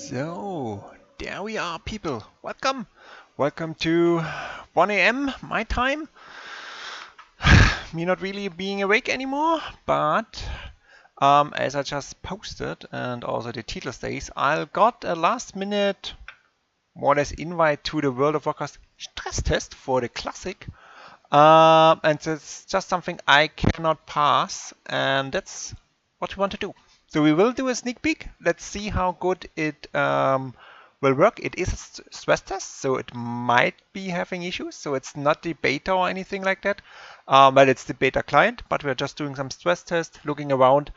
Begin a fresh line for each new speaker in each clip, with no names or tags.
So, there we are, people. Welcome. Welcome to 1 a.m. my time. Me not really being awake anymore, but as I just posted and also the title states, I got a last minute, more or less, invite to the World of Warcraft stress test for the Classic. And it's just something I cannot pass, and that's what we want to do. So we will do a sneak peek. Let's see how good it will work. It is a stress test, so it might be having issues. So it's not the beta or anything like that. Well, it's the beta client, but we're just doing some stress test, looking around.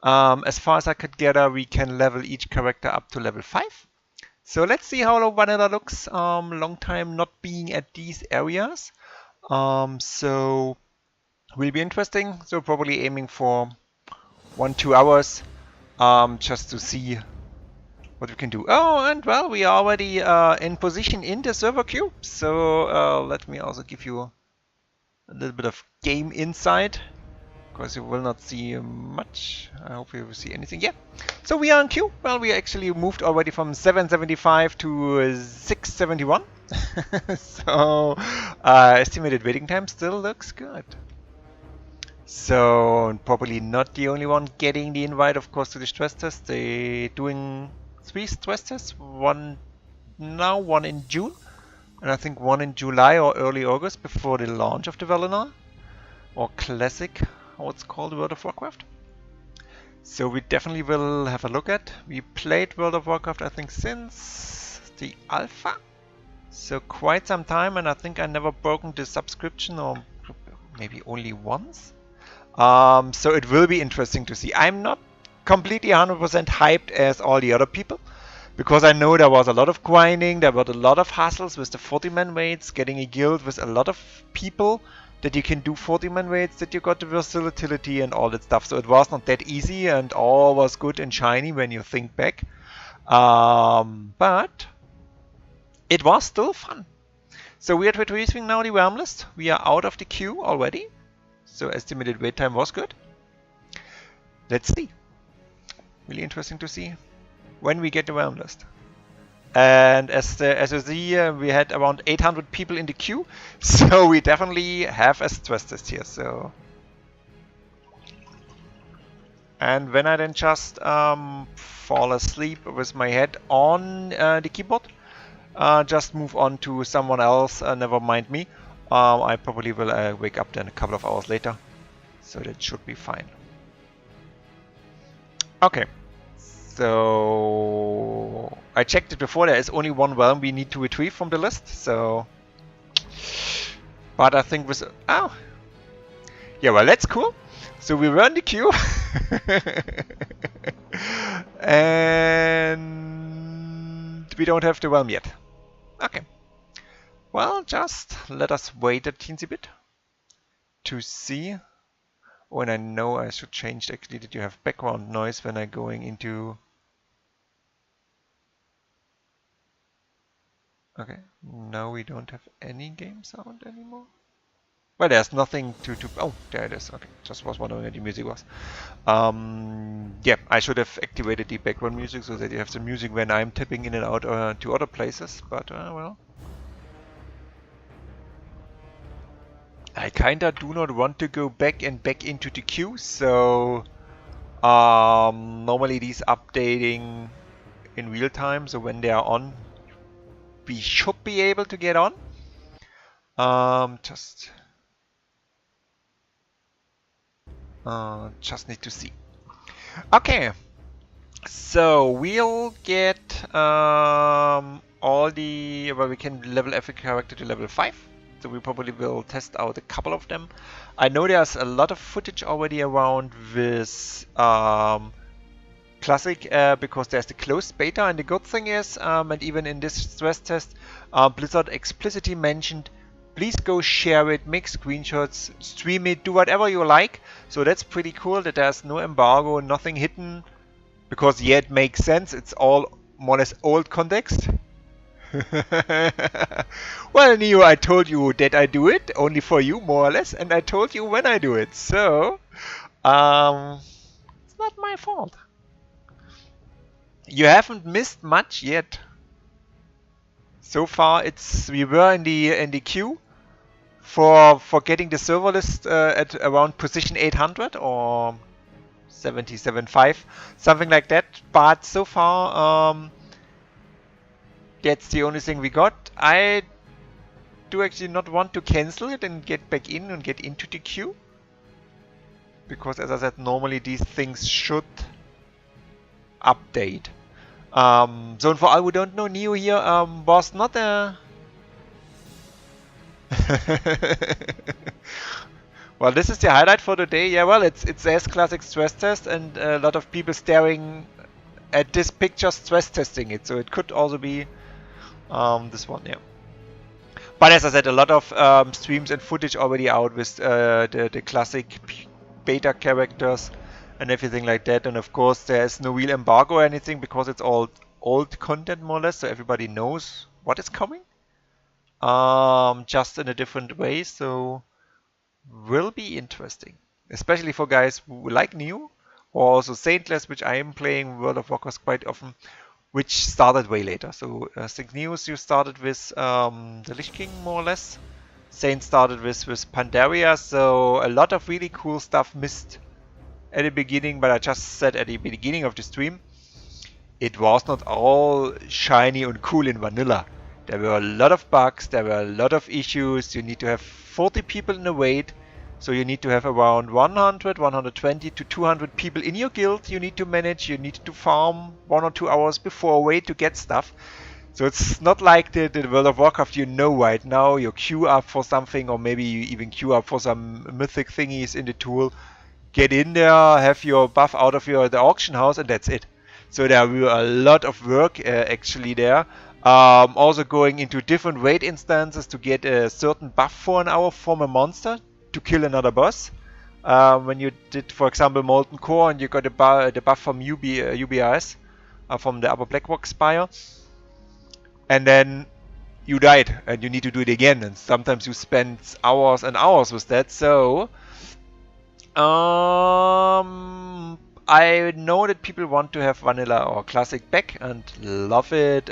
As far as I could gather, we can level each character up to level 5. So let's see how vanilla looks. Long time not being at these areas. So will be interesting. So probably aiming for 1-2 hours just to see what we can do. Oh, and well, we are already in position in the server queue. So let me also give you a little bit of game insight, because you will not see much. I hope you will see anything. Yeah. So we are in queue. Well, we actually moved already from 775 to 671. So estimated waiting time still looks good. So probably not the only one getting the invite, of course, to the stress test. They're doing 3 stress tests. One now, one in June, and I think one in July or early August before the launch of the Valinor, or Classic, how it's called, World of Warcraft. So we definitely will have a look at. We played World of Warcraft, I think, since the alpha. So quite some time, and I think I never broken the subscription, or maybe only once. So it will be interesting to see. I'm not completely 100% hyped as all the other people, because I know there was a lot of grinding, there were a lot of hassles with the 40-man raids, getting a guild with a lot of people that you can do 40-man raids, that you got the versatility and all that stuff. So it was not that easy, and all was good and shiny when you think back. But it was still fun. So we are retrieving now the realm list. We are out of the queue already. So estimated wait time was good. Let's see. Really interesting to see when we get the realm list. And as you see, we had around 800 people in the queue. So we definitely have a stress test here. So, and when I then just fall asleep with my head on the keyboard, just move on to someone else, never mind me. I probably will wake up then a couple of hours later, so that should be fine. Okay, so I checked it before. There is only one realm we need to retrieve from the list, so, but I think with, oh yeah, well, that's cool. So we were in the queue and we don't have the realm yet. Okay. Well, just let us wait a teensy bit to see. Oh, and I know I should change actually that you have background noise when I'm going into... Okay, now we don't have any game sound anymore. Well, there's nothing to... Oh, there it is. Okay, just was wondering where the music was. Yeah, I should have activated the background music so that you have the music when I'm tapping in and out to other places, but well. I kinda do not want to go back into the queue, so normally these updating in real time, so when they are on, we should be able to get on. Just need to see. Okay, so we'll get all the, well, we can level every character to level 5. So we probably will test out a couple of them. I know there's a lot of footage already around with Classic because there's the closed beta, and the good thing is, and even in this stress test, Blizzard explicitly mentioned, please go share it, make screenshots, stream it, do whatever you like. So that's pretty cool that there's no embargo, nothing hidden, because yeah, it makes sense. It's all more or less old context. Well, Neo, I told you that I do it only for you, more or less, and I told you when I do it, so it's not my fault. You haven't missed much yet. So far, we were in the queue for getting the server list at around position 800 or 77.5, something like that. But so far, that's the only thing we got. I do actually not want to cancel it and get back in and get into the queue, because as I said, normally these things should update. So for all who don't know, Neo here was not a... Well, this is the highlight for today. Yeah, well, it's S classic stress test, and a lot of people staring at this picture stress testing it. So it could also be this one, yeah. But as I said, a lot of streams and footage already out with the classic beta characters and everything like that. And of course, there's no real embargo or anything, because it's all old content more or less, so everybody knows what is coming. Just in a different way, so will be interesting, especially for guys who like Neo, or also Saintless, which I am playing World of Warcraft quite often, which started way later. So I think Neos, you started with the Lich King more or less. Saint started with Pandaria, so a lot of really cool stuff missed at the beginning, but I just said at the beginning of the stream, it was not all shiny and cool in vanilla. There were a lot of bugs, there were a lot of issues. You need to have 40 people in a raid, so you need to have around 100, 120 to 200 people in your guild you need to manage. You need to farm 1 or 2 hours before a raid to get stuff. So it's not like the World of Warcraft you know right now. You queue up for something, or maybe you even queue up for some mythic thingies in the tool. Get in there, have your buff out of the auction house, and that's it. So there were a lot of work actually there. Also going into different raid instances to get a certain buff for an hour from a monster to kill another boss. When you did, for example, Molten Core, and you got the buff from UBIS, from the Upper Blackrock Spire, and then you died and you need to do it again, and sometimes you spend hours and hours with that. So I know that people want to have vanilla or classic back and love it,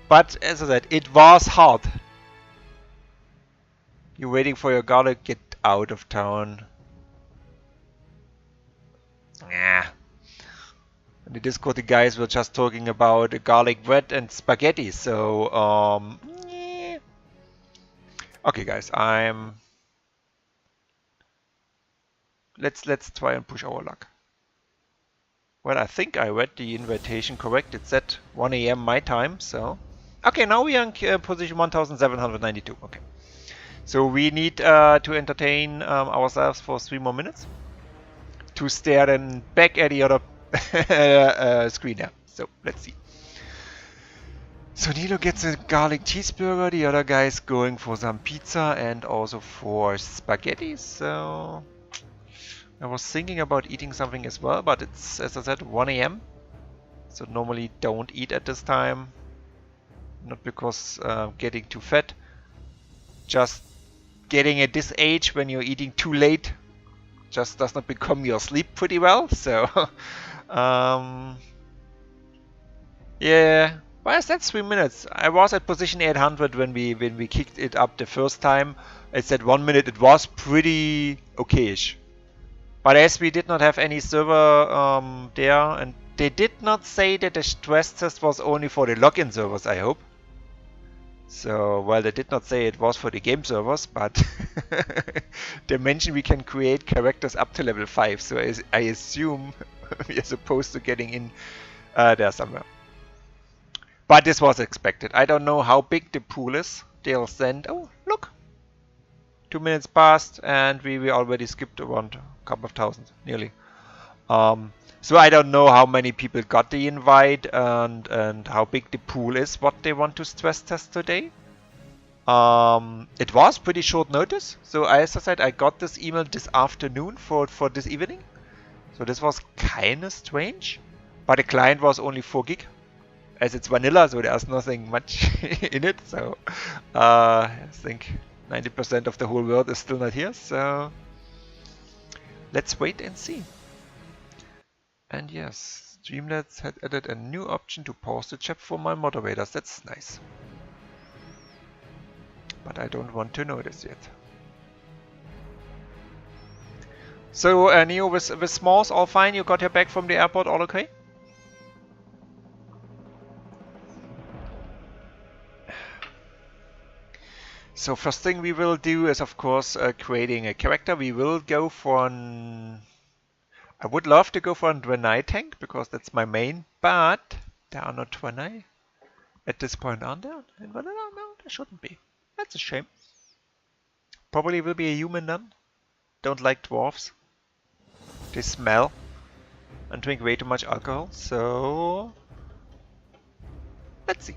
but as I said, it was hard. You're waiting for your garlic, get out of town. Nah. In the Discord, the guys were just talking about garlic bread and spaghetti, so yeah. Okay guys, let's try and push our luck. Well, I think I read the invitation correct. It's at 1 AM my time, so okay, now we are in position 1792. Okay, so we need to entertain ourselves for 3 more minutes to stare then back at the other screen there. So let's see. So Nilo gets a garlic cheeseburger, the other guy's going for some pizza and also for spaghetti. So I was thinking about eating something as well, but it's, as I said, 1 AM. So normally don't eat at this time. Not because getting too fat, just getting at this age when you're eating too late just does not become your sleep pretty well. So yeah, why is that 3 minutes? I was at position 800 when we kicked it up the first time. It's at 1 minute. It was pretty okayish. But as we did not have any server there, and they did not say that the stress test was only for the login servers, I hope. So, well, they did not say it was for the game servers, but they mentioned we can create characters up to level 5, so I assume we are supposed to getting in there somewhere. But this was expected. I don't know how big the pool is. They'll send... Oh, look! 2 minutes passed and we already skipped around a couple of thousand, nearly. So I don't know how many people got the invite and how big the pool is, what they want to stress test today. It was pretty short notice. So as I said, I got this email this afternoon for this evening. So this was kind of strange. But the client was only 4 gig. As it's vanilla, so there's nothing much in it. So I think 90% of the whole world is still not here, so let's wait and see. And yes, Streamlabs had added a new option to pause the chat for my moderators. That's nice. But I don't want to notice yet. So, Neo, with Smalls, all fine? You got her back from the airport, all okay? So first thing we will do is, of course, creating a character. We will go for an... I would love to go for a Draenei tank, because that's my main, but there are no Draenei at this point, aren't there? No, there shouldn't be. That's a shame. Probably will be a human then. Don't like dwarves. They smell and drink way too much alcohol, so... let's see.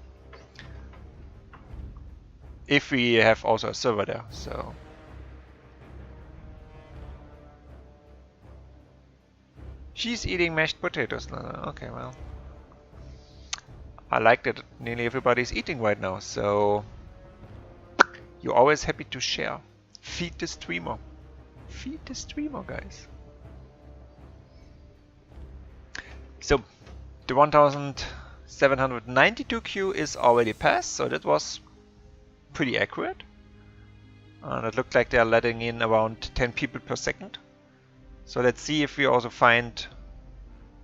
If we have also a server there, so... She's eating mashed potatoes. No, okay, well... I like that nearly everybody's eating right now, so... You're always happy to share. Feed the streamer. Feed the streamer, guys. So, the 1792 queue is already passed, so that was pretty accurate. And it looked like they're letting in around 10 people per second. So let's see if we also find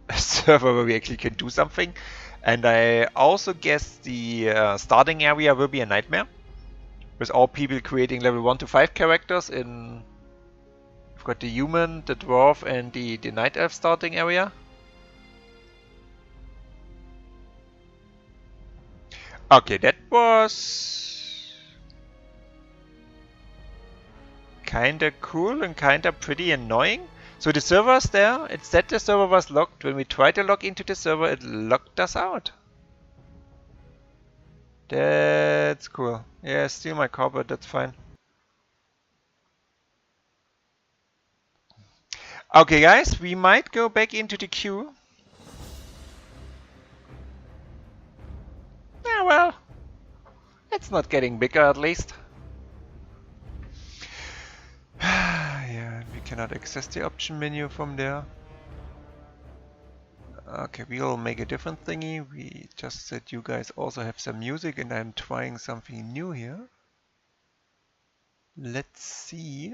a server where we actually can do something. And I also guess the starting area will be a nightmare. With all people creating level 1 to 5 characters in... We've got the human, the dwarf and the night elf starting area. Okay, that was... kinda cool and kinda pretty annoying. So the server's there, it said the server was locked. When we tried to log into the server, it locked us out. That's cool. Yeah, steal my car, but that's fine. Okay guys, we might go back into the queue. Yeah, well, it's not getting bigger at least. Yeah, we cannot access the option menu from there. Okay, we'll make a different thingy. We just said you guys also have some music and I'm trying something new here. Let's see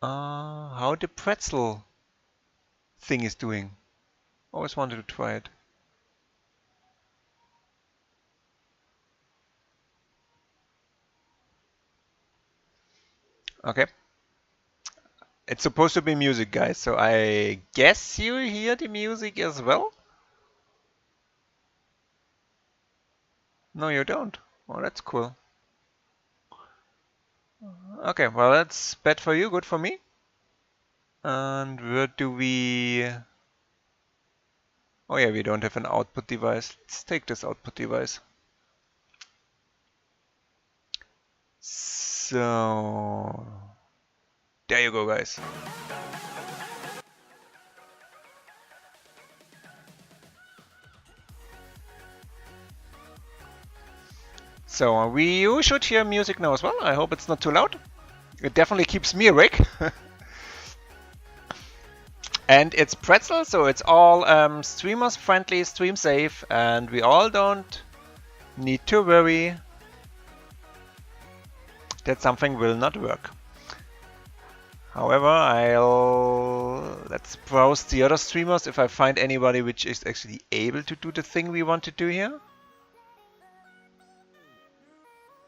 how the pretzel thing is doing. Always wanted to try it. Okay. It's supposed to be music, guys, so I guess you hear the music as well? No, you don't. Oh, that's cool. Okay, well, that's bad for you, good for me. And where do we... Oh yeah, we don't have an output device. Let's take this output device. So... There you go, guys. So you should hear music now as well. I hope it's not too loud. It definitely keeps me awake. And it's pretzel, so it's all streamers friendly, stream safe, and we all don't need to worry that something will not work. However, let's browse the other streamers if I find anybody which is actually able to do the thing we want to do here.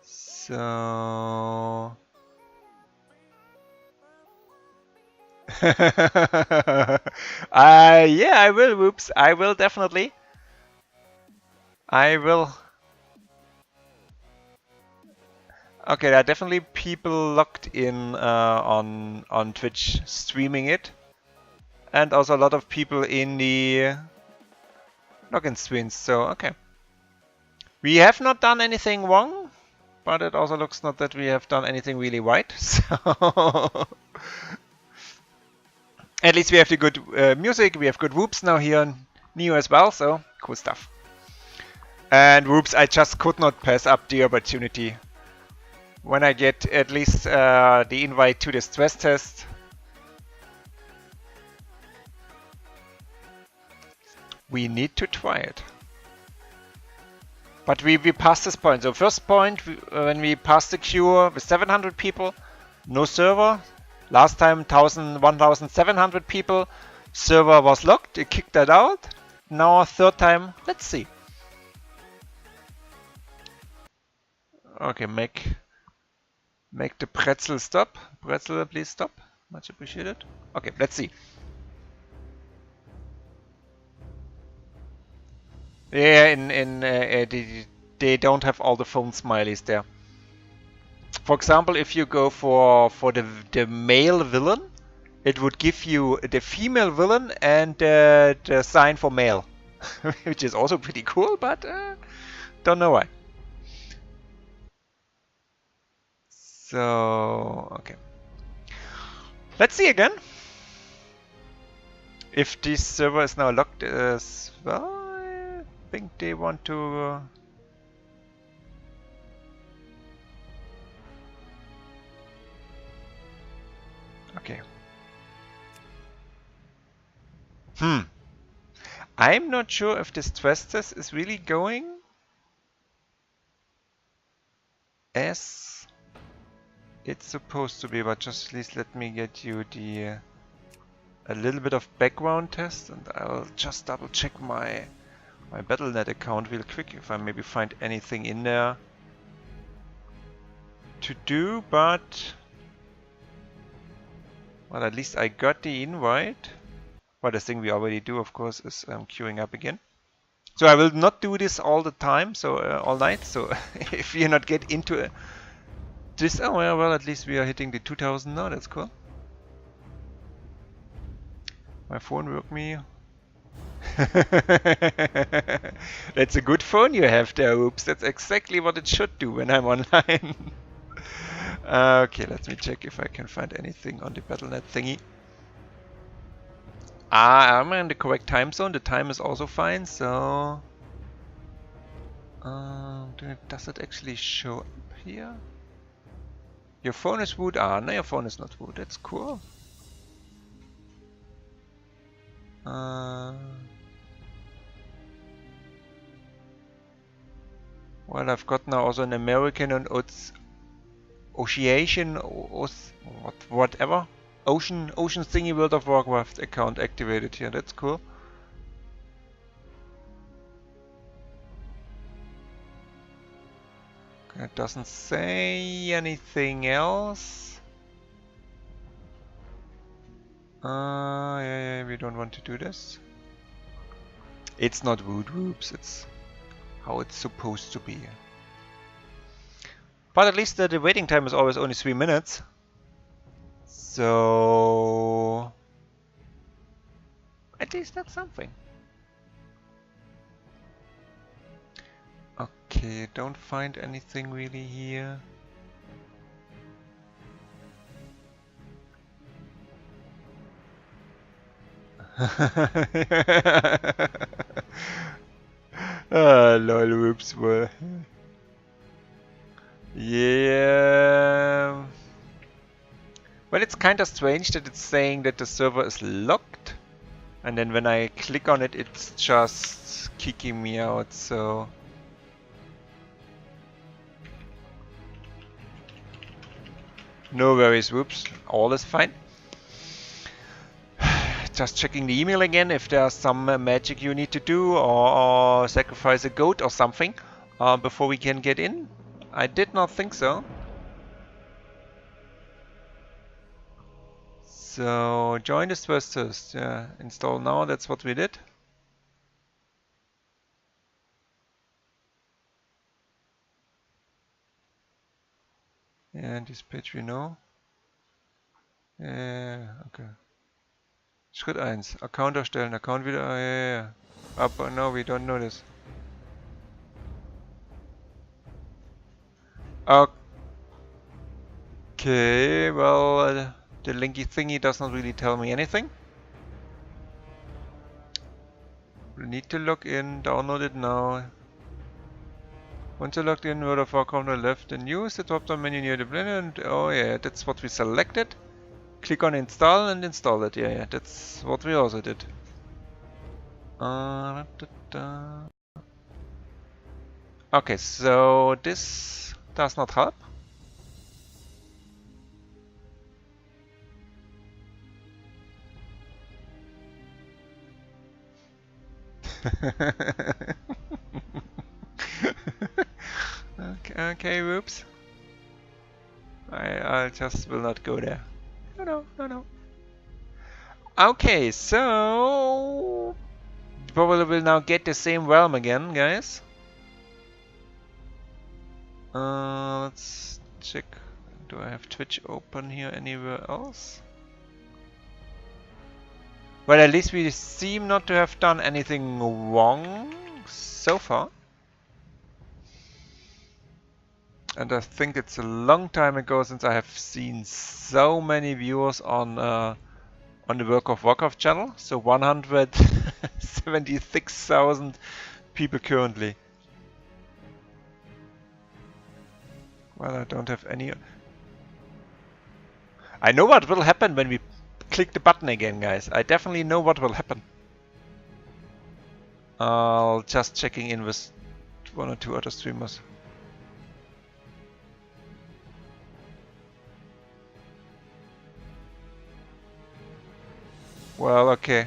So... yeah, I will, whoops. I will definitely. I will. Okay, there are definitely people logged in on Twitch streaming it. And also a lot of people in the login screens, so okay. We have not done anything wrong, but it also looks not that we have done anything really right, so... At least we have the good music, we have good whoops now here on Neo as well, so cool stuff. And whoops, I just could not pass up the opportunity. When I get at least the invite to the stress test. we need to try it. But we passed this point. So first point, when we passed the cure with 700 people, no server. Last time 1,700 people, server was locked, it kicked that out. Now third time, let's see. Okay, make the pretzel stop. Pretzel, please stop. Much appreciated. Okay, let's see. Yeah, they don't have all the phone smileys there. For example, if you go for the male villain, it would give you the female villain and the sign for male, which is also pretty cool, but don't know why. So, okay. Let's see again. If this server is now locked as well, I think they want to... Okay. I'm not sure if this stress test is really going as it's supposed to be, but just at least let me get you the a little bit of background test, and I'll just double check my Battle.net account real quick if I maybe find anything in there to do, but well, at least I got the invite. Well, the thing we already do, of course, is queuing up again. So I will not do this all the time, so all night. So if you not get into this, oh well, at least we are hitting the 2000 now. That's cool. My phone woke me. That's a good phone you have there, Oops. That's exactly what it should do when I'm online. Okay, let me check if I can find anything on the Battle.net thingy. I'm in the correct time zone. The time is also fine, so... does it actually show up here? Your phone is wood. No, your phone is not wood. That's cool. Well, I've got now also an American and Ocean, whatever. Ocean thingy World of Warcraft account activated here. That's cool. Okay, it doesn't say anything else. Yeah, we don't want to do this. It's not wood whoops, it's how it's supposed to be. But at least the waiting time is always only 3 minutes. So at least that's something. Okay, don't find anything really here. Lol, whoops, well. Yeah. Well, it's kinda strange that it's saying that the server is locked, and then when I click on it, it's just kicking me out, so... No worries, whoops, all is fine. Just checking the email again if there's some magic you need to do, or sacrifice a goat or something before we can get in. I did not think so. So join the stress test, yeah, install now, that's what we did. And this page we know. Yeah, okay. Schritt 1, Account erstellen, Account wieder, yeah. No, we don't know this. Okay, well, the linky thingy does not really tell me anything. We need to log in, download it now. Once you're logged in, World of Warcraft on the left, and use the drop down menu near the blender, and oh yeah, that's what we selected. Click on install and install it, yeah, that's what we also did. Okay, so this does not help. Okay, whoops. I just will not go there. No. Okay, so probably will now get the same realm again, guys. Let's check. Do I have Twitch open here anywhere else? Well, at least we seem not to have done anything wrong so far. And I think it's a long time ago since I have seen so many viewers on the World of Warcraft channel. So 176,000 people currently. Well, I don't have any. I know what will happen when we click the button again, guys. I definitely know what will happen. I'll just checking in with one or two other streamers. Well, okay.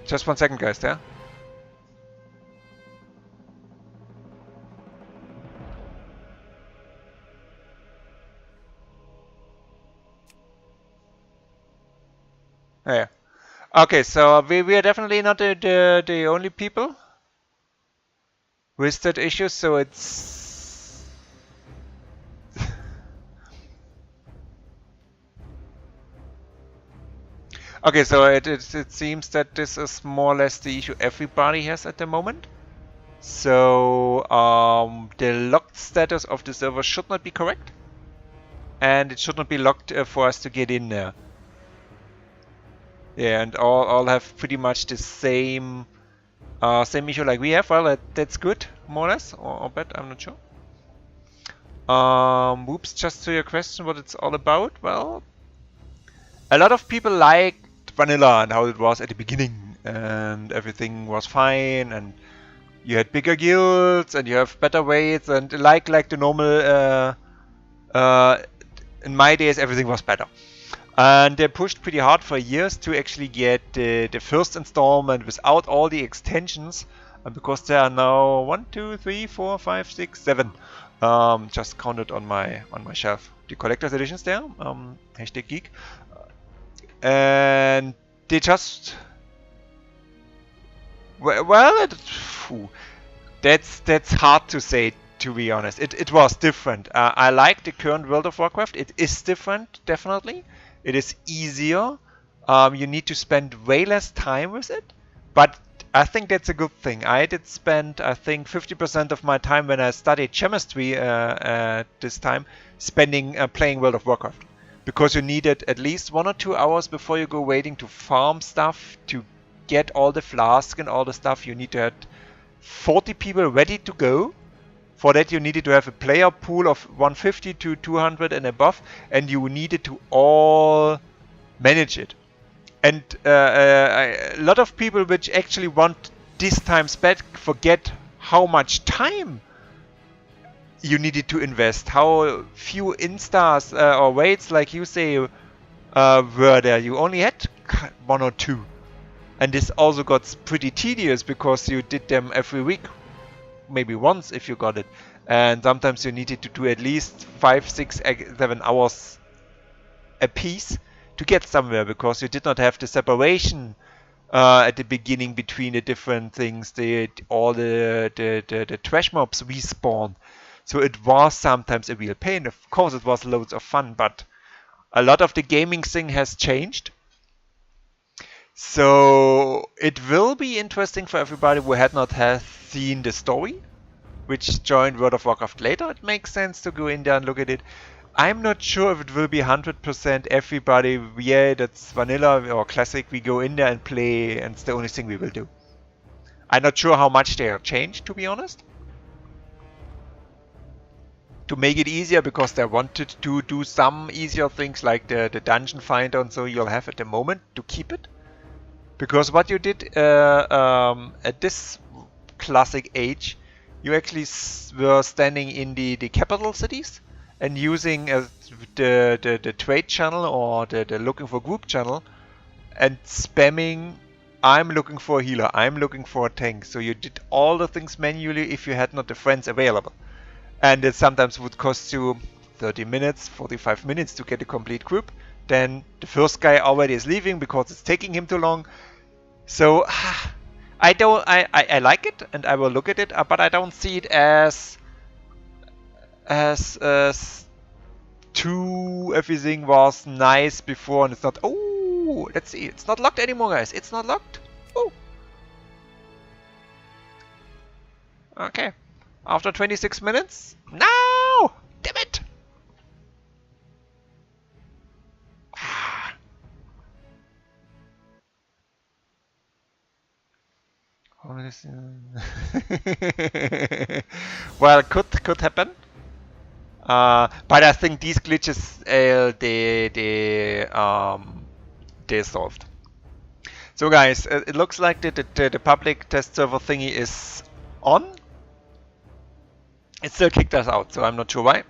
Just 1 second, guys, yeah? Oh, yeah. Okay, so we are definitely not the only people with that issue, so it's... Okay, so it seems that this is more or less the issue everybody has at the moment. So the locked status of the server should not be correct, and it should not be locked for us to get in there. Yeah, and all have pretty much the same issue like we have. Well, that's good, more or less, or bad, I'm not sure. Whoops, just to your question, what it's all about. Well, a lot of people liked vanilla and how it was at the beginning, and everything was fine, and you had bigger guilds, and you have better weights, and like the normal. In my days, everything was better. And they pushed pretty hard for years to actually get the first installment without all the extensions, because there are now 1, 2, 3, 4, 5, 6, 7 just counted on my shelf. The collector's editions there, hashtag geek, and they just that's hard to say, to be honest. It was different. I like the current World of Warcraft. It is different, definitely. It is easier. You need to spend way less time with it, but I think that's a good thing. I did spend, I think, 50% of my time when I studied chemistry this time spending playing World of Warcraft, because you needed at least 1 or 2 hours before you go waiting to farm stuff, to get all the flasks and all the stuff. You need to have 40 people ready to go. For that you needed to have a player pool of 150 to 200 and above, and you needed to all manage it. And a lot of people which actually want this time spent forget how much time you needed to invest, how few instas or waits, like you say, were there. You only had 1 or 2. And this also got pretty tedious because you did them every week. Maybe once if you got it, and sometimes you needed to do at least 5, 6, 7 hours a piece to get somewhere, because you did not have the separation at the beginning between the different things, all the trash mobs respawn. So it was sometimes a real pain. Of course it was loads of fun, but a lot of the gaming thing has changed. So it will be interesting for everybody who had not seen the story, which joined World of Warcraft later. It makes sense to go in there and look at it. I'm not sure if it will be 100% everybody, yeah, that's vanilla or classic, we go in there and play, and it's the only thing we will do. I'm not sure how much they have changed, to be honest. To make it easier, because they wanted to do some easier things like the dungeon finder and so you'll have at the moment to keep it. Because what you did at this classic age, you actually were standing in the capital cities and using the trade channel or the looking for group channel and spamming, I'm looking for a healer, I'm looking for a tank. So you did all the things manually if you had not the friends available. And it sometimes would cost you 30 minutes, 45 minutes to get a complete group. Then the first guy already is leaving because it's taking him too long. So I like it and I will look at it, but I don't see it as too everything was nice before and it's not. Oh, let's see, it's not locked anymore, guys. It's not locked. Oh, okay. After 26 minutes? No! Damn it! Well, could happen. But I think these glitches they're solved. So guys, it looks like the public test server thingy is on. It still kicked us out, so I'm not sure why.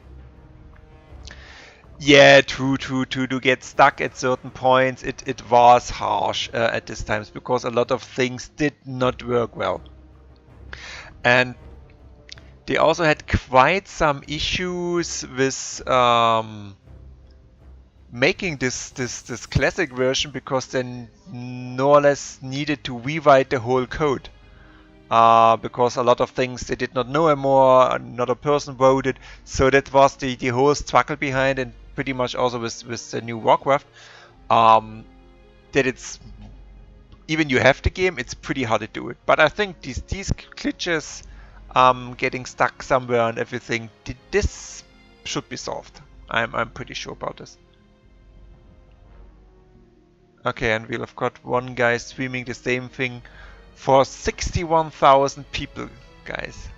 Yeah, true. To get stuck at certain points, it was harsh at this times because a lot of things did not work well. And they also had quite some issues with making this classic version because they more or less needed to rewrite the whole code. Because a lot of things they did not know anymore, another person wrote it, so that was the whole struggle behind, and pretty much also with the new Warcraft, that it's, even you have the game, it's pretty hard to do it. But I think these glitches, getting stuck somewhere and everything, this should be solved. I'm pretty sure about this. Okay, and we'll have got one guy streaming the same thing for 61,000 people, guys.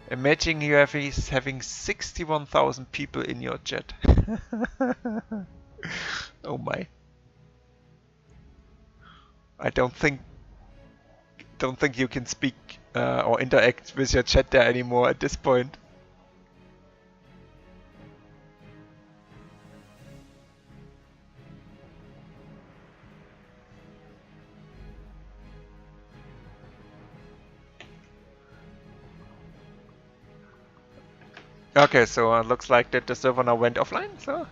Imagine you having 61,000 people in your chat. Oh my. I don't think you can speak or interact with your chat there anymore at this point. Okay, so it looks like that the server now went offline, so...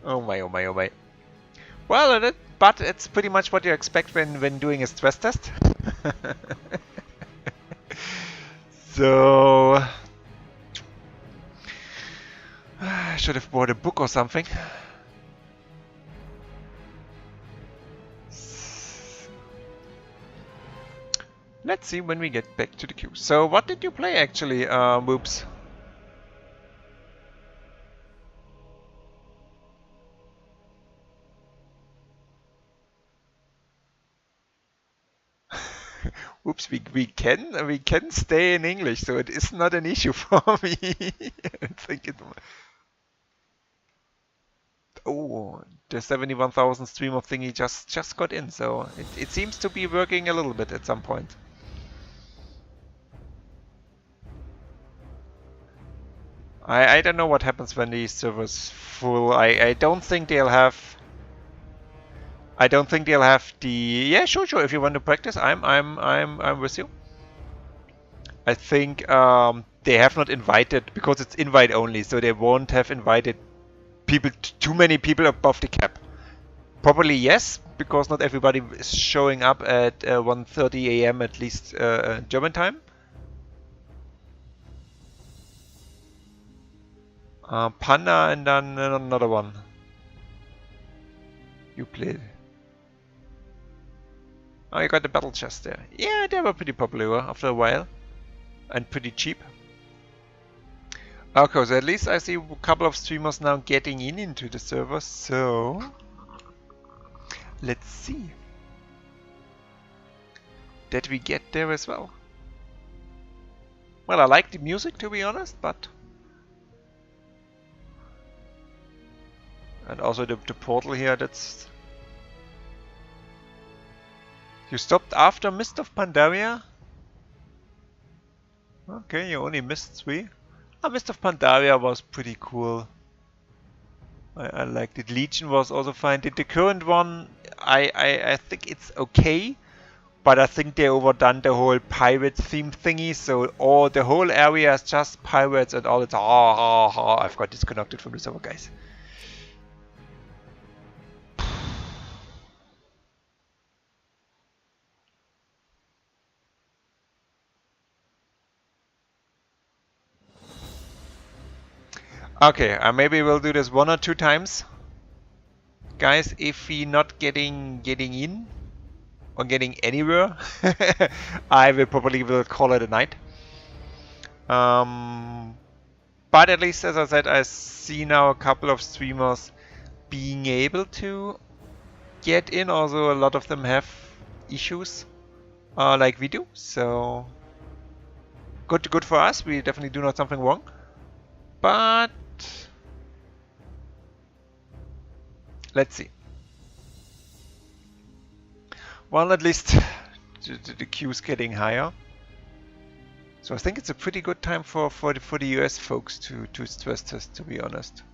Oh my, oh my, oh my. Well, but it's pretty much what you expect when doing a stress test. So... I should have bought a book or something. Let's see when we get back to the queue. So what did you play actually, Whoops? Whoops, we can stay in English, so it is not an issue for me. I think it. Oh, the 71,000 streamer thingy just got in, so it seems to be working a little bit at some point. I don't know what happens when the server's full. I don't think they'll have. I don't think they'll have the. Yeah, sure. If you want to practice, I'm with you. I think they have not invited because it's invite only, so they won't have invited people, too many people above the cap. Probably yes, because not everybody is showing up at 1:30 a.m. at least German time. Panda and then another one. You played. Oh, you got the battle chest there. Yeah, they were pretty popular after a while. And pretty cheap. Okay, so at least I see a couple of streamers now getting into the server, so... Let's see. that we get there as well. Well, I like the music, to be honest, but... And also the portal here, that's... You stopped after Mist of Pandaria? Okay, you only missed 3. Mist of Pandaria was pretty cool. I liked it. Legion was also fine. The current one, I think it's okay, but I think they overdone the whole pirate theme thingy, so the whole area is just pirates and all it's I've got disconnected from the server, guys. Okay, maybe we'll do this 1 or 2 times. Guys, if we not getting in or getting anywhere, I will probably call it a night. But at least, as I said, I see now a couple of streamers being able to get in. Also, a lot of them have issues like we do. So good for us. We definitely do not something wrong. But let's see. Well, at least the queue's getting higher. So I think it's a pretty good time for the US folks to stress test, to be honest.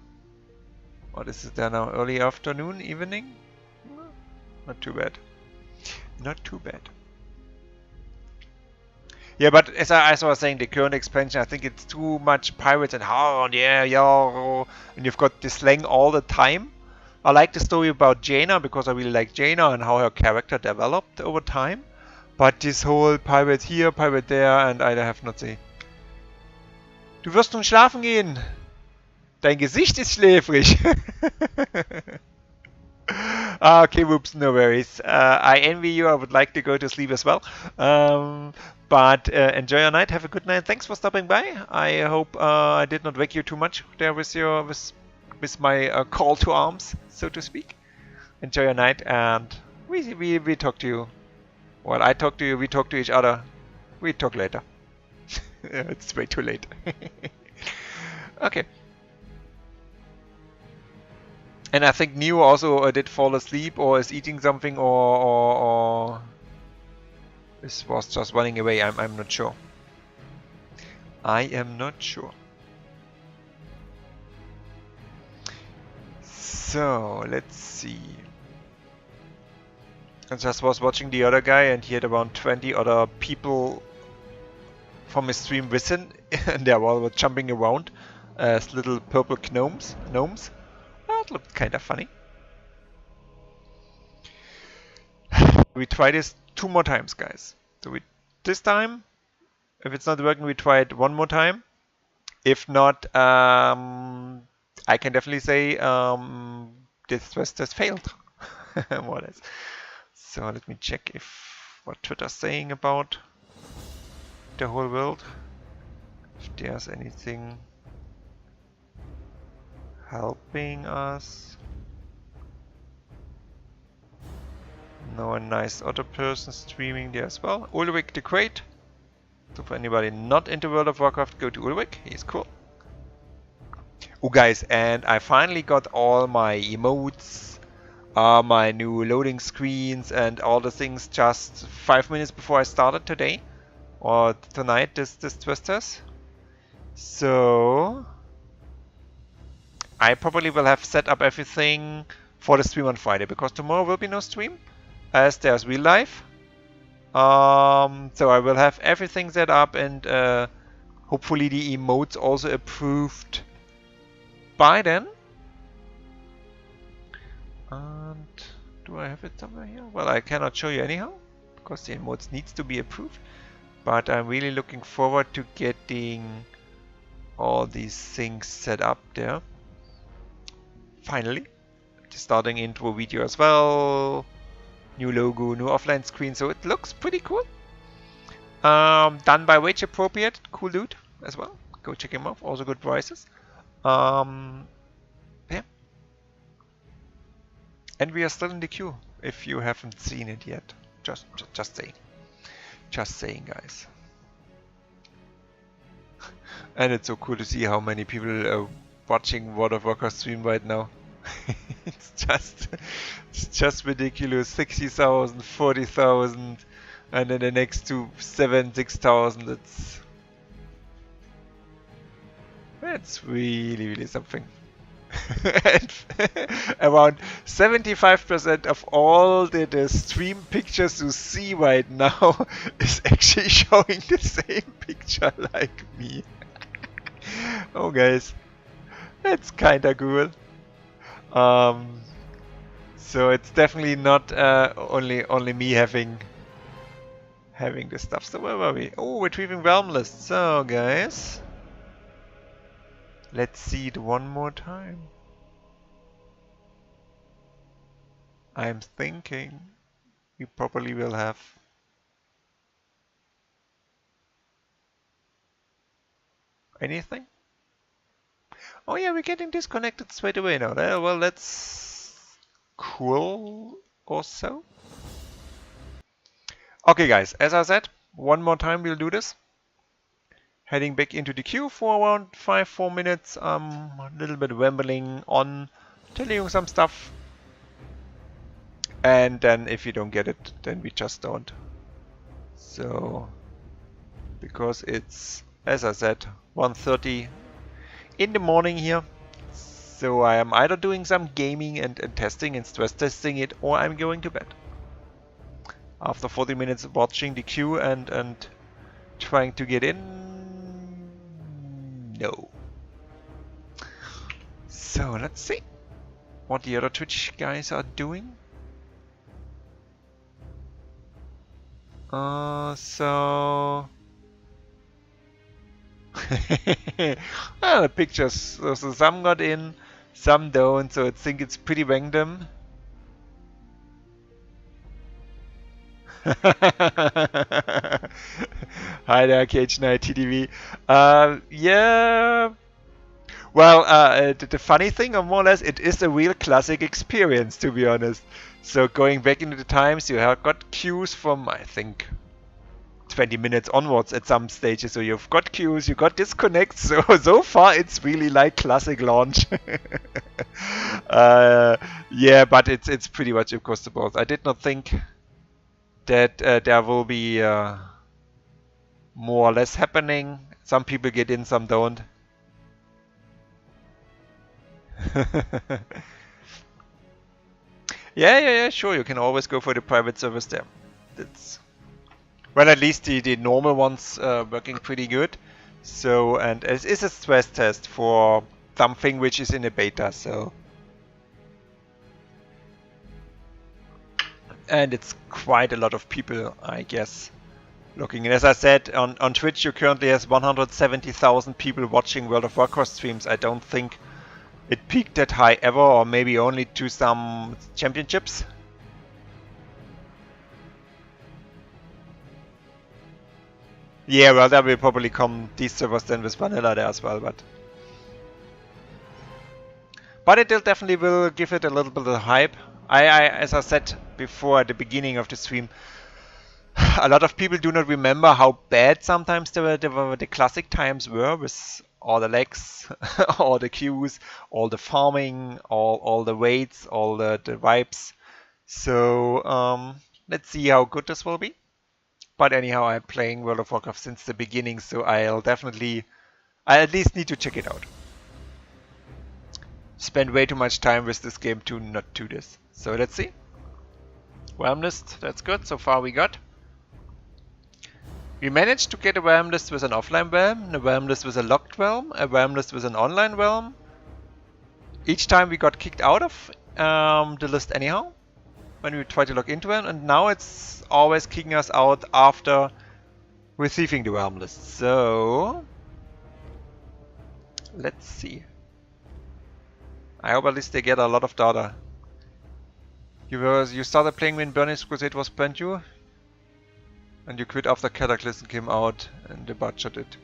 What is it there now? Early afternoon, evening? Not too bad. Not too bad. Yeah, but as I was saying, the current expansion, I think it's too much pirates and and you've got this slang all the time. I like the story about Jaina because I really like Jaina and how her character developed over time. But this whole Pirate here, Pirate there, and I have not say. Du wirst nun schlafen gehen. Dein Gesicht ist schläfrig. Okay, whoops, no worries. I envy you. I would like to go to sleep as well. But enjoy your night. Have a good night. Thanks for stopping by. I hope I did not wake you too much there with my call to arms, so to speak. Enjoy your night, and we talk to you. Well, I talk to you, we talk to each other. We talk later. It's way too late. Okay. And I think Neo also did fall asleep or is eating something or this was just running away. I'm not sure. I am not sure. So let's see. I just was watching the other guy and he had around 20 other people from his stream with him and they all were jumping around as little purple gnomes. That looked kind of funny. We try this 2 more times, guys. So this time, if it's not working, we try it 1 more time. If not, I can definitely say this test has failed. More or less. So let me check what Twitter's saying about the whole world. If there's anything helping us. No, a nice other person streaming there as well. Ulrich the Great. So for anybody not into World of Warcraft, go to Ulrich. He's cool. Oh guys, and I finally got all my emotes, my new loading screens and all the things just 5 minutes before I started today. Or tonight, this Twisters. So I probably will have set up everything for the stream on Friday, because tomorrow will be no stream, as there's real life. So I will have everything set up and hopefully the emotes also approved by then. And do I have it somewhere here? Well, I cannot show you anyhow, because the emotes needs to be approved. But I'm really looking forward to getting all these things set up there. Finally. Starting intro video as well. New logo, new offline screen, so it looks pretty cool. Done by Wage Appropriate, cool dude as well. Go check him out, also good prices. Yeah. And we are still in the queue, if you haven't seen it yet. Just saying. Just saying, guys. And it's so cool to see how many people are watching World of Warcraft stream right now. it's just ridiculous. 60,000, 40,000, and then the next to 6,000. That's really something. And around 75% of all the stream pictures you see right now is actually showing the same picture like me. Oh guys, that's kinda cool. So it's definitely not only me having this stuff. So where were we? Oh, retrieving realm lists. So guys, let's see it one more time. I'm thinking we probably will have anything. Oh yeah, we're getting disconnected straight away now. Well, that's cool also. Okay guys, as I said, one more time we'll do this. Heading back into the queue for around 4 minutes. A little bit rambling on, telling you some stuff. And then if you don't get it, then we just don't. So, because it's, as I said, 1:30 in the morning here. So I am either doing some gaming and testing and stress testing it, or I'm going to bed. After 40 minutes watching the queue and trying to get in, no. So let's see what the other Twitch guys are doing. So well, the pictures. So some got in, some don't. So I think it's pretty random. Hi there, Cage Knight TDV. Yeah. Well, the funny thing, or more or less, it is a real classic experience, to be honest. So going back into the times, you have got queues from, I think, 20 minutes onwards at some stages. So you've got queues, you got disconnects. So far, it's really like classic launch. Yeah, but it's pretty much across the board. I did not think that there will be more or less happening. Some people get in, some don't. Yeah, sure. You can always go for the private service there. That's well, at least the normal ones working pretty good. So, and it is a stress test for something which is in a beta. So, and it's quite a lot of people, I guess, looking. And as I said, on Twitch, you currently has 170,000 people watching World of Warcraft streams. I don't think it peaked that high ever, or maybe only to some championships. Yeah, well, that will probably come these servers then with vanilla there as well, but it definitely will give it a little bit of hype. As I said before at the beginning of the stream, a lot of people do not remember how bad sometimes the classic times were, with all the lags, all the queues, all the farming, all the raids, all the vibes. So let's see how good this will be. But anyhow, I'm playing World of Warcraft since the beginning, so I at least need to check it out. Spend way too much time with this game to not do this. So let's see. Realm list, that's good. So far we got. We managed to get a realm list with an offline realm, a realm list with a locked realm, a realm list with an online realm. Each time we got kicked out of the list anyhow, when we try to log into it, and now it's always kicking us out after receiving the realm list. So let's see. I hope at least they get a lot of data. You started playing when Burning Crusade was brand new, and you quit after Cataclysm came out and the budget it.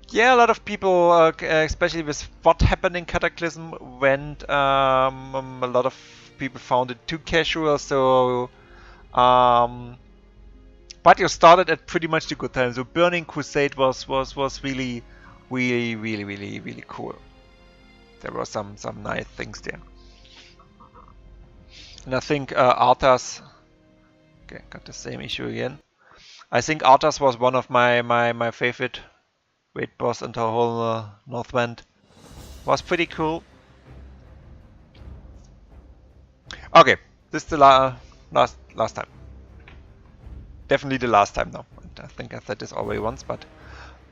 Yeah, a lot of people, especially with what happened in Cataclysm, went. A lot of people found it too casual, so But you started at pretty much the good time. So Burning Crusade was really cool. There were some nice things there. And I think Arthas, okay, got the same issue again. I think Arthas was one of my favorite raid boss into the whole Northwind. Was pretty cool. Okay, this is the last time. Definitely the last time now. I think I said this already once, but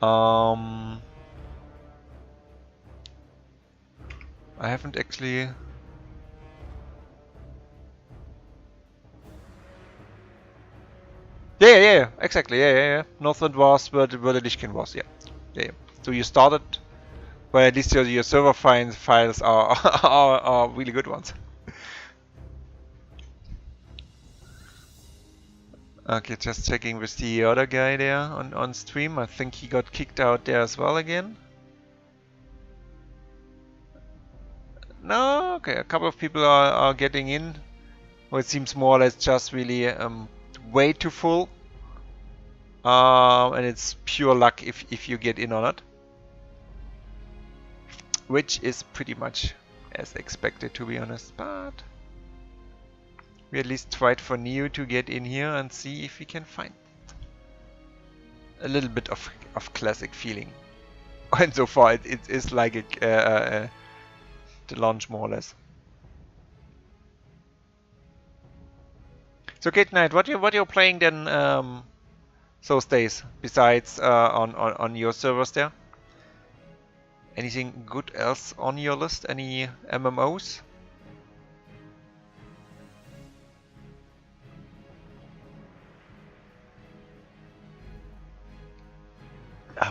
I haven't actually. Yeah, exactly. Yeah. Northwind was where the Lich King was. Yeah. So you started, well, at least your server files are are really good ones. Okay, just checking with the other guy there on stream. I think he got kicked out there as well again. No, okay, a couple of people are getting in. Well, it seems more or less just really way too full. And it's pure luck if you get in or not. Which is pretty much as expected, to be honest, but we at least tried for Neo to get in here and see if we can find a little bit of classic feeling. And so far it is like the launch more or less. So Kate Knight, what you're playing then those days besides on your servers there? Anything good else on your list? Any MMOs?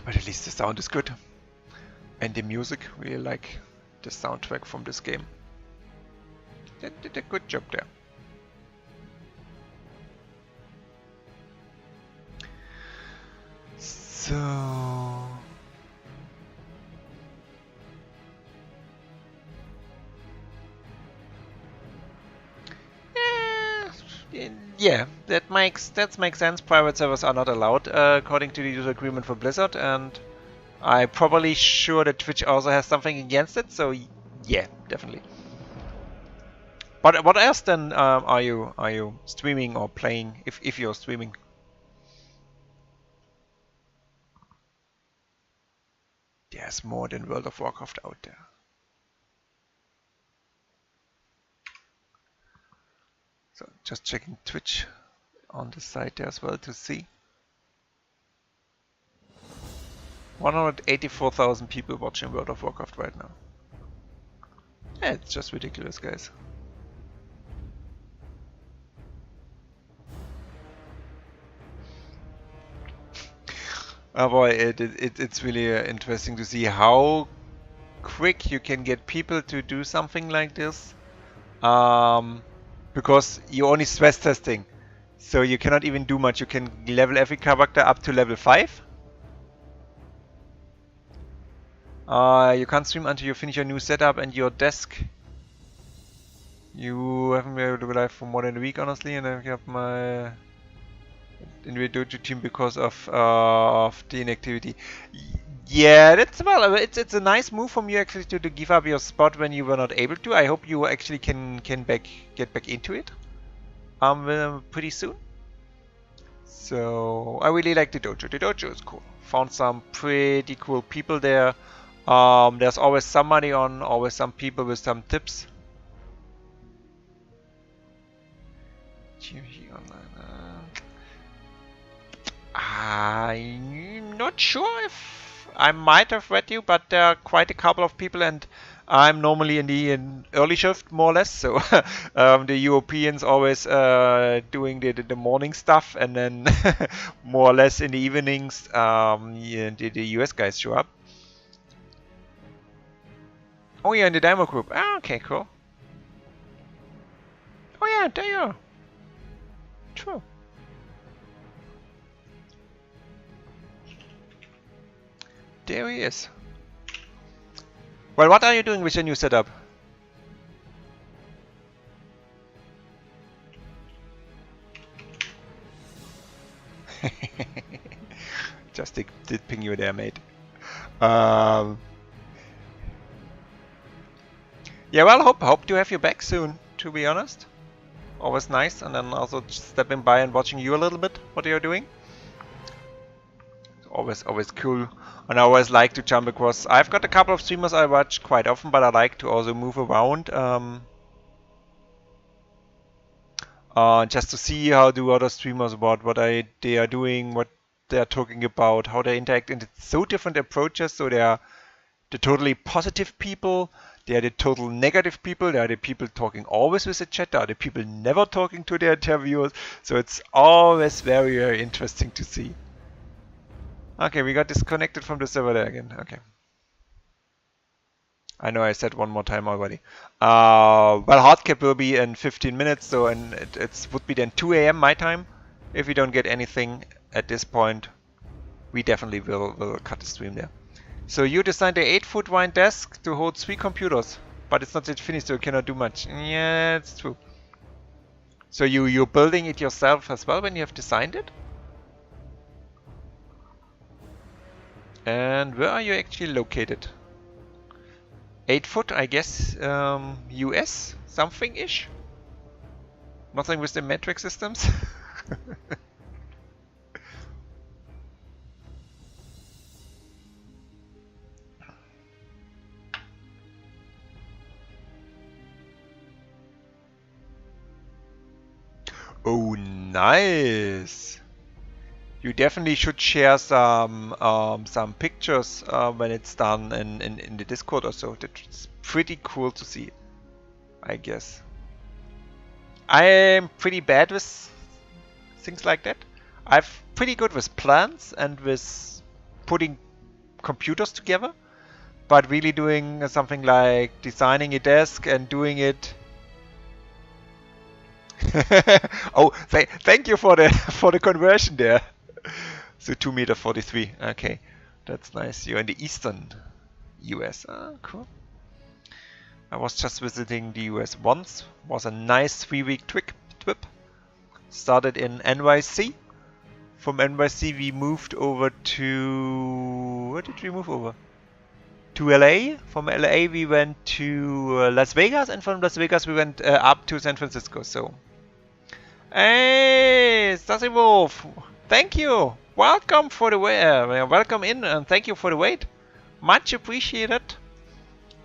But at least the sound is good. And the music, really like the soundtrack from this game. They did a good job there. So... yeah, that makes sense. Private servers are not allowed according to the user agreement for Blizzard, and I'm probably sure that Twitch also has something against it. So yeah, definitely. But what else then are you streaming or playing if you're streaming? There's more than World of Warcraft out there. So just checking Twitch on the site there as well to see. 184,000 people watching World of Warcraft right now. Yeah, it's just ridiculous, guys. Oh boy, it's really interesting to see how quick you can get people to do something like this. Because you're only stress testing. So you cannot even do much. You can level every character up to level 5. You can't stream until you finish your new setup and your desk. You haven't been able to go live for more than a week, honestly, and I have my individual team because of the inactivity. Yeah, that's well. It's a nice move from you actually to give up your spot when you were not able to. I hope you actually can get back into it pretty soon. So I really like the dojo. The dojo is cool. Found some pretty cool people there. There's always somebody on, always some people with some tips. I'm not sure if I might have read you, but there are quite a couple of people, and I'm normally in the early shift more or less. So the Europeans always doing the morning stuff, and then more or less in the evenings the US guys show up. Oh yeah, in the demo group. Ah, okay, cool. Oh yeah, there you are. True. There he is. Well, what are you doing with your new setup? Just did ping you there, mate. Yeah, well, hope to have you back soon, to be honest. Always nice, and then also stepping by and watching you a little bit, what you're doing. Always cool. And I always like to jump across. I've got a couple of streamers I watch quite often, but I like to also move around. Just to see how do other streamers what they are doing, what they are talking about, how they interact, and it's so different approaches. So they are the totally positive people, they are the total negative people, they are the people talking always with the chat, there are the people never talking to their interviewers. So it's always very interesting to see. Okay, we got disconnected from the server there again. Okay. I know I said one more time already. Well, hardcap will be in 15 minutes, so it would be then 2 AM my time. If we don't get anything at this point, we definitely will cut the stream there. So you designed a 8-foot wide desk to hold 3 computers, but it's not yet finished, so you cannot do much. Yeah, it's true. So you're building it yourself as well when you have designed it? And where are you actually located? 8 foot, I guess, US something-ish? Nothing with the metric systems? Oh, nice! You definitely should share some pictures when it's done in the Discord or so. That's pretty cool to see, I guess. I'm pretty bad with things like that. I'm pretty good with plans and with putting computers together, but really doing something like designing a desk and doing it. Oh, thank you for the conversion there. So 2.43 meters. Okay, that's nice. You're in the eastern US. Ah, cool. I was just visiting the US once. Was a nice 3-week trip. Started in NYC. From NYC we moved over to... Where did we move over? To LA. From LA we went to Las Vegas, and from Las Vegas we went up to San Francisco. So, hey, Stassi Wolf, thank you. Welcome for the welcome in, and thank you for the wait. Much appreciated.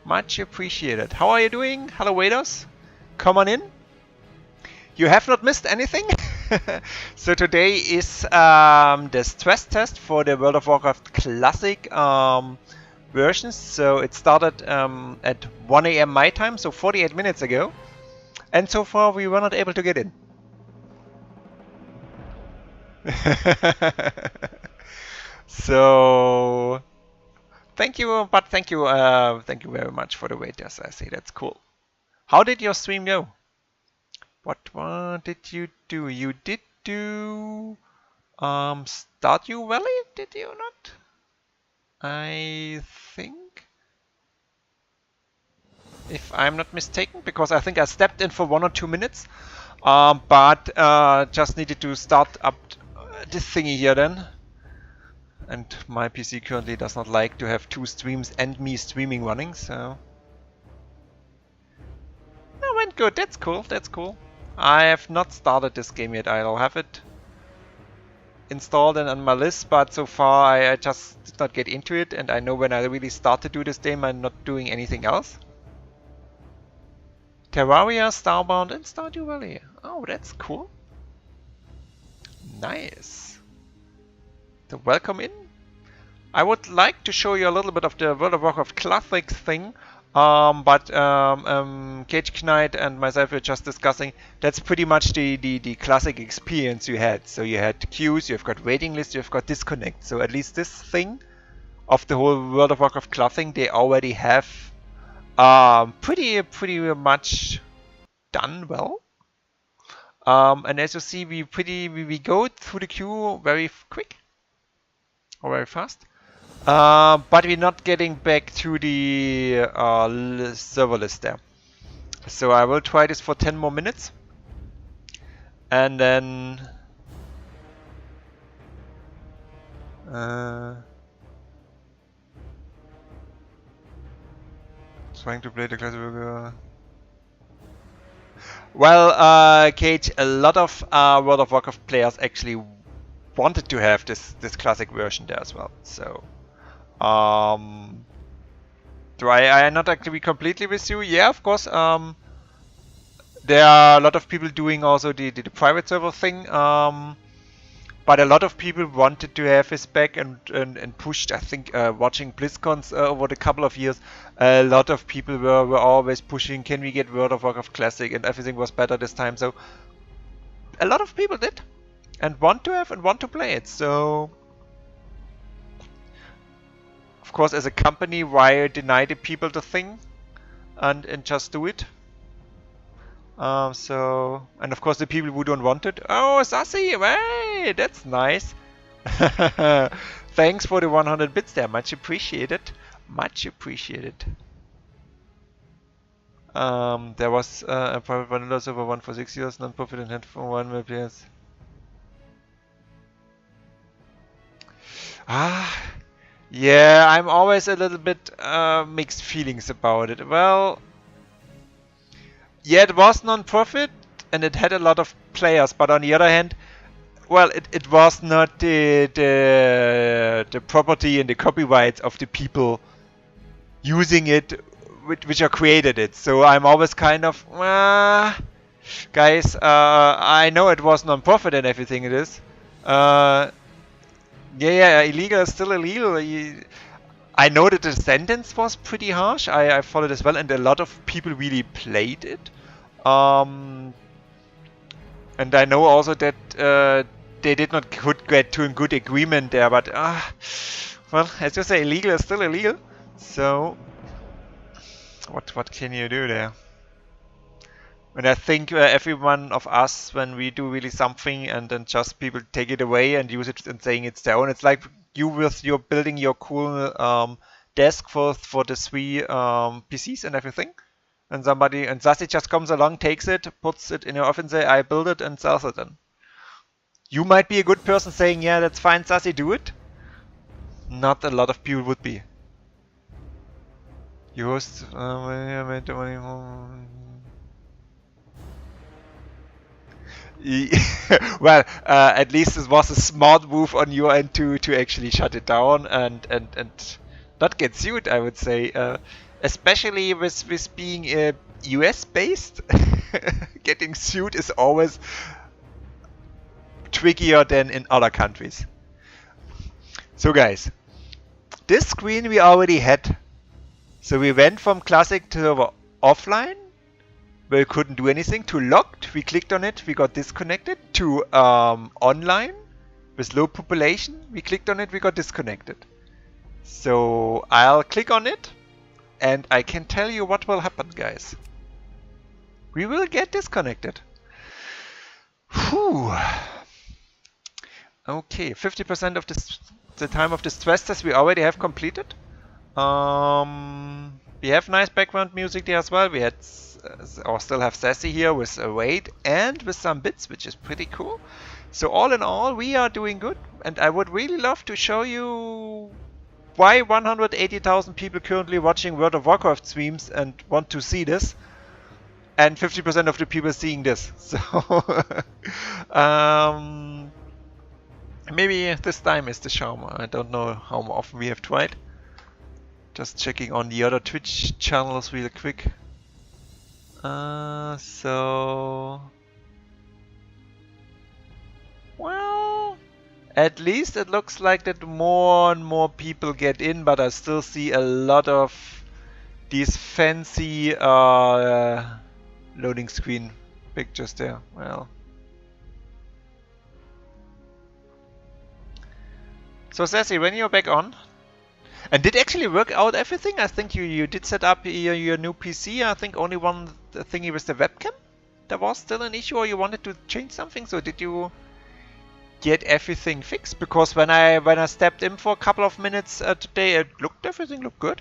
Much appreciated. How are you doing? Hello, waiters. Come on in. You have not missed anything. So today is the stress test for the World of Warcraft Classic versions. So it started at 1 AM my time, so 48 minutes ago. And so far we were not able to get in. So thank you, but thank you very much for the wait. Yes, I see. That's cool. How did your stream go? What did you do? You did do Stardew Valley, did you not? I think, if I'm not mistaken, because I think I stepped in for 1 or 2 minutes, but just needed to start up this thingy here then. And my PC currently does not like to have 2 streams and me streaming running, so... That went good, that's cool, that's cool. I have not started this game yet. I'll have it installed and on my list, but so far I just did not get into it, and I know when I really start to do this game I'm not doing anything else. Terraria, Starbound and Stardew Valley. Oh, that's cool. Nice. So welcome in. I would like to show you a little bit of the World of Warcraft Classic thing, but Cage Knight and myself were just discussing that's pretty much the classic experience you had. So you had queues, you've got waiting lists, you've got disconnect. So at least this thing of the whole World of Warcraft Classic they already have pretty much done well. And as you see, we go through the queue very quick or very fast. But we're not getting back to the server list there. So I will try this for 10 more minutes. And then Trying to play the classic. Well, Kate, a lot of World of Warcraft players actually wanted to have this classic version there as well. So, do I not agree completely with you? Yeah, of course. There are a lot of people doing also the private server thing. But a lot of people wanted to have his back and pushed, I think, watching BlizzCons over the couple of years, a lot of people were always pushing, can we get World of Warcraft Classic, and everything was better this time. So a lot of people did and want to have and want to play it. So of course, as a company, why deny the people the thing and just do it? And of course the people who don't want it. Oh, Sassy, hey, that's nice. Thanks for the 100 bits there, much appreciated. Much appreciated. There was a private vanilla server 1 for 6 years, non-profit and had for 1 million players. Yeah, I'm always a little bit mixed feelings about it. Well, yeah, it was non-profit and it had a lot of players, but on the other hand, well, it was not the property and the copyright of the people using it, which are created it. So I'm always kind of, guys, I know it was non-profit and everything it is. Yeah, illegal is still illegal. I know that the sentence was pretty harsh. I followed as well, and a lot of people really played it. And I know also that they did not get to a good agreement there. But well, as you say, illegal is still illegal. So what can you do there? And I think every one of us, when we do really something and then just people take it away and use it and saying it's their own, it's like you with your building your cool desk for the 3 PCs and everything, and Sassy just comes along, takes it, puts it in your office, say I build it and sells it. Then you might be a good person saying, yeah, that's fine, Sassy, do it. Not a lot of people would be. You host well, at least it was a smart move on your end to actually shut it down and not get sued, I would say. Especially with being US based, getting sued is always trickier than in other countries. So guys, this screen we already had. So we went from classic to offline, where we couldn't do anything, to locked, we clicked on it, we got disconnected, to online, with low population, we clicked on it, we got disconnected. So I'll click on it, and I can tell you what will happen, guys. We will get disconnected. Whew. Okay, 50% of the time of the stress test we already have completed. We have nice background music there as well. We had or still have Sassy here with a raid and with some bits, which is pretty cool. So all in all, we are doing good, and I would really love to show you why 180,000 people currently watching World of Warcraft streams and want to see this, and 50% of the people seeing this. So maybe this time is the charm. I don't know how often we have tried. Just checking on the other Twitch channels real quick. So well, at least it looks like that more and more people get in, but I still see a lot of these fancy loading screen pictures there. Well, so Sassy, when you're back on, and did actually work out everything? I think you did set up your new PC. I think only one thingy with the webcam. There was still an issue, or you wanted to change something. So did you get everything fixed? Because when I stepped in for a couple of minutes today, everything looked good.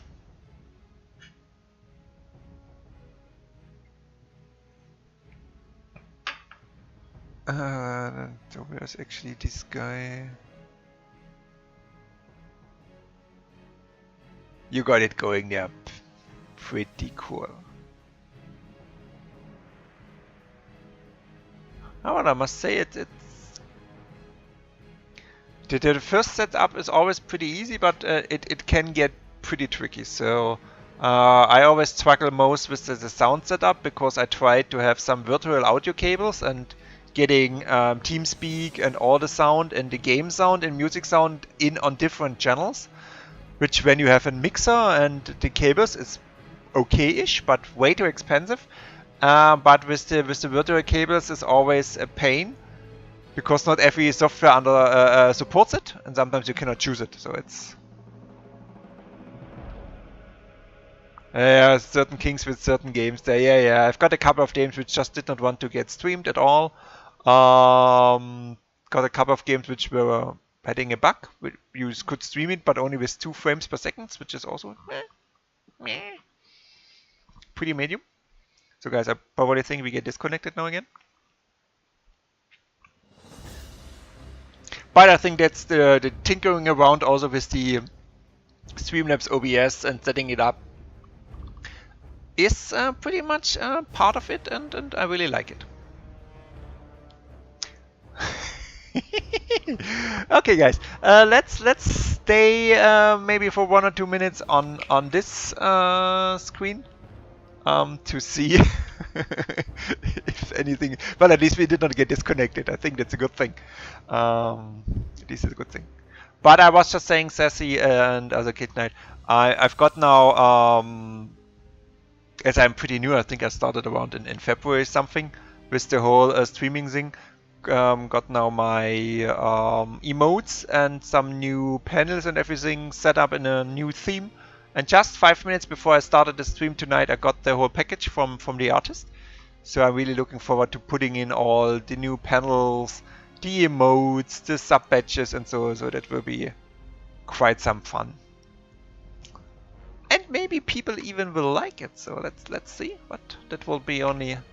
So where's actually this guy? You got it going there. Pretty cool. However, I must say the first setup is always pretty easy, but it can get pretty tricky. So I always struggle most with the sound setup because I try to have some virtual audio cables and getting TeamSpeak and all the sound and the game sound and music sound in on different channels, which when you have a mixer and the cables is okay-ish, but way too expensive. But with the virtual cables is always a pain because not every software under supports it, and sometimes you cannot choose it. So it's certain kinks with certain games there. Yeah. I've got a couple of games which just did not want to get streamed at all. Got a couple of games which were having a bug. You could stream it, but only with 2 frames per second, which is also pretty medium. So guys, I probably think we get disconnected now again. But I think that's the tinkering around also with the Streamlabs OBS and setting it up is pretty much part of it, and I really like it. Okay, guys, let's stay maybe for 1 or 2 minutes on this screen to see if anything. Well, at least we did not get disconnected. I think that's a good thing. This is a good thing. But I was just saying, Sassy and other Kid Night, I've got now, as I'm pretty new, I think I started around in February something with the whole streaming thing. Got now my emotes and some new panels and everything set up in a new theme. And just 5 minutes before I started the stream tonight, I got the whole package from the artist. So I'm really looking forward to putting in all the new panels, the emotes, the sub badges, and so that will be quite some fun. And maybe people even will like it. So let's see. But that will be only a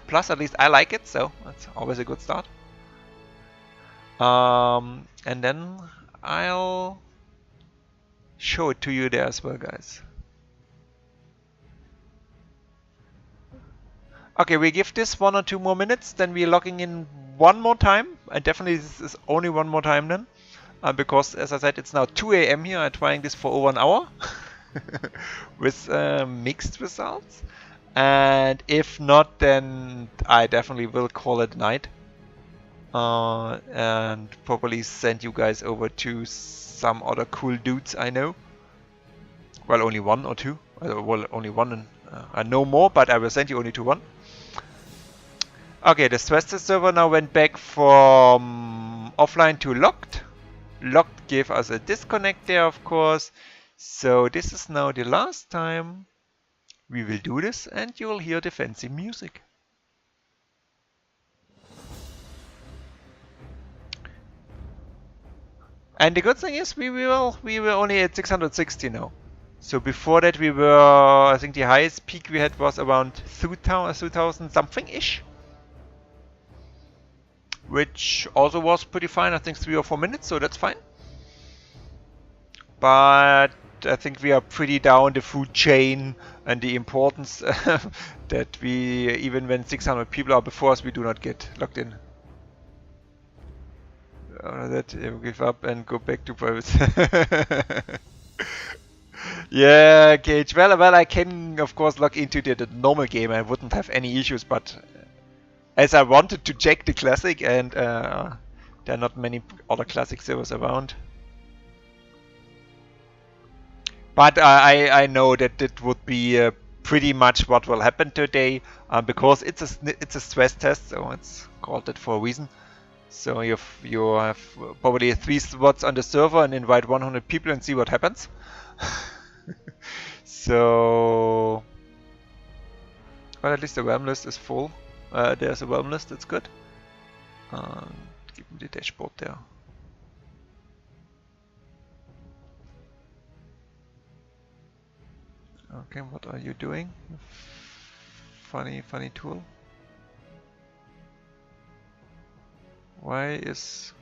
plus. At least I like it, so that's always a good start. And then I'll show it to you there as well, guys. Okay, we give this 1 or 2 more minutes, then we're logging in one more time. And definitely this is only one more time then. Because, as I said, it's now 2 AM here. I'm trying this for over an hour. With mixed results. And if not, then I definitely will call it night. And probably send you guys over to some other cool dudes I know. Well, only 1 or 2. Well, only 1 and I know more, but I will send you only to 1. Okay, the stress test server now went back from offline to locked. Locked gave us a disconnect there, of course. So this is now the last time we will do this, and you will hear the fancy music. And the good thing is we were only at 660 now. So before that we were, I think the highest peak we had was around 2000 something ish. Which also was pretty fine, I think 3 or 4 minutes, so that's fine. But I think we are pretty down the food chain and the importance that we, even when 600 people are before us, we do not get locked in. That give up and go back to private. Yeah, Cage. Well, I can of course log into the normal game. I wouldn't have any issues, but as I wanted to check the classic, and there are not many other classic servers around. But I know that it would be pretty much what will happen today, because it's a stress test, so it's called that for a reason. So you have probably 3 slots on the server and invite 100 people and see what happens. So, well, at least the realm list is full. There's a realm list, that's good. Give me the dashboard there. Okay, what are you doing? Funny tool. Why is...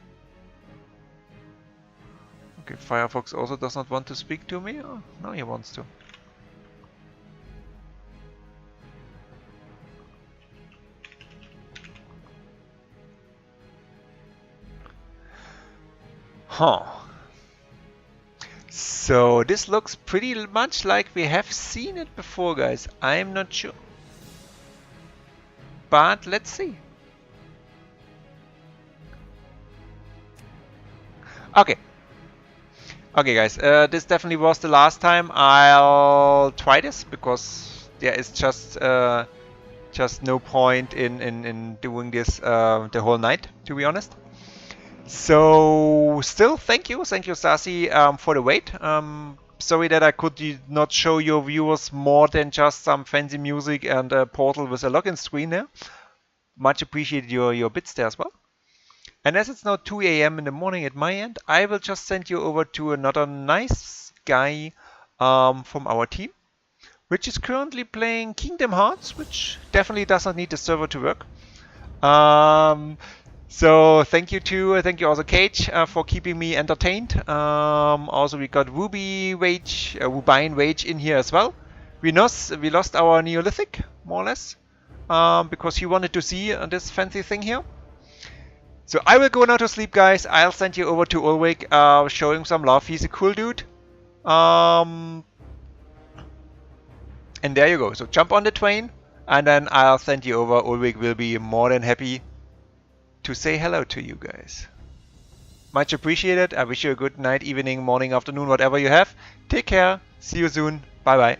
Okay, Firefox also does not want to speak to me. Oh, now he wants to. Huh. So this looks pretty much like we have seen it before, guys. I'm not sure. But let's see. Okay. Okay, guys. This definitely was the last time I'll try this, because there is just no point in doing this the whole night, to be honest. So still, thank you, Sasi, for the wait. Sorry that I could not show your viewers more than just some fancy music and a portal with a login screen there. Much appreciated your bits there as well. And as it's now 2 a.m. in the morning at my end, I will just send you over to another nice guy from our team, which is currently playing Kingdom Hearts, which definitely does not need the server to work. So thank you also Cage for keeping me entertained. Also we got Wubine Wage in here as well. We lost our Neolithic, more or less, because he wanted to see this fancy thing here. So I will go now to sleep, guys. I'll send you over to Ulrich, showing some love. He's a cool dude. And there you go. So jump on the train, and then I'll send you over. Ulrich will be more than happy to say hello to you guys. Much appreciated. I wish you a good night, evening, morning, afternoon, whatever you have. Take care. See you soon. Bye bye.